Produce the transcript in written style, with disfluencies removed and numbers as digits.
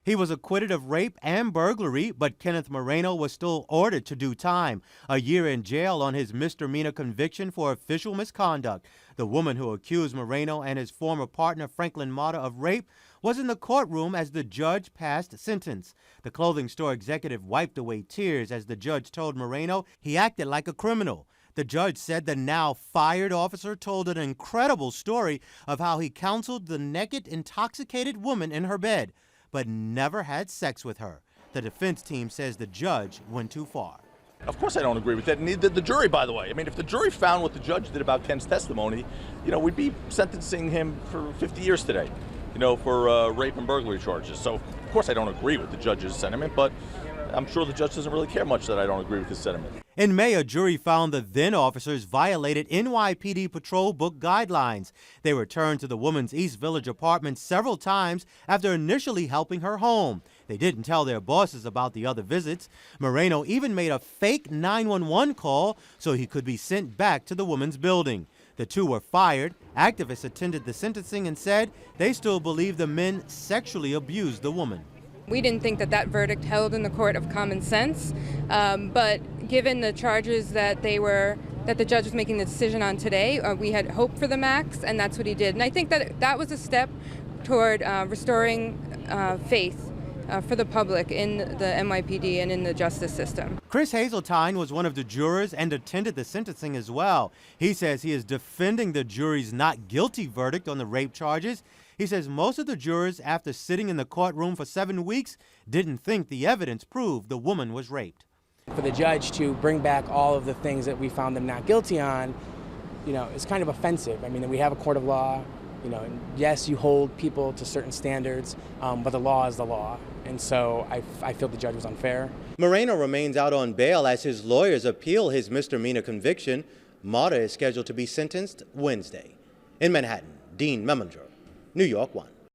He was acquitted of rape and burglary, but Kenneth Moreno was still ordered to do time, a year in jail on his misdemeanor conviction for official misconduct. The woman who accused Moreno and his former partner Franklin Mata of rape was in the courtroom as the judge passed sentence. The clothing store executive wiped away tears as the judge told Moreno he acted like a criminal. The judge said the now fired officer told an incredible story of how he counseled the naked, intoxicated woman in her bed, but never had sex with her. The defense team says the judge went too far. Of course I don't agree with that, and neither did the jury, by the way. I mean, if the jury found what the judge did about Ken's testimony, we'd be sentencing him for 50 years today, for rape and burglary charges. So, of course I don't agree with the judge's sentiment, but I'm sure the judge doesn't really care much that I don't agree with his sentiment. In May, a jury found the then officers violated NYPD patrol book guidelines. They returned to the woman's East Village apartment several times after initially helping her home. They didn't tell their bosses about the other visits. Moreno even made a fake 911 call so he could be sent back to the woman's building. The two were fired. Activists attended the sentencing and said they still believe the men sexually abused the woman. We didn't think that verdict held in the court of common sense, but given the charges that the judge was making the decision on today, we had hoped for the max, and that's what he did. And I think that was a step toward restoring faith for the public in the NYPD and in the justice system. Chris Hazeltine was one of the jurors and attended the sentencing as well. He says he is defending the jury's not guilty verdict on the rape charges. He says most of the jurors, after sitting in the courtroom for 7 weeks, didn't think the evidence proved the woman was raped. For the judge to bring back all of the things that we found them not guilty on, is kind of offensive. I mean, we have a court of law, and yes, you hold people to certain standards, but the law is the law. And so I feel the judge was unfair. Moreno remains out on bail as his lawyers appeal his misdemeanor conviction. Mata is scheduled to be sentenced Wednesday. In Manhattan, Dean Meminger, New York 1.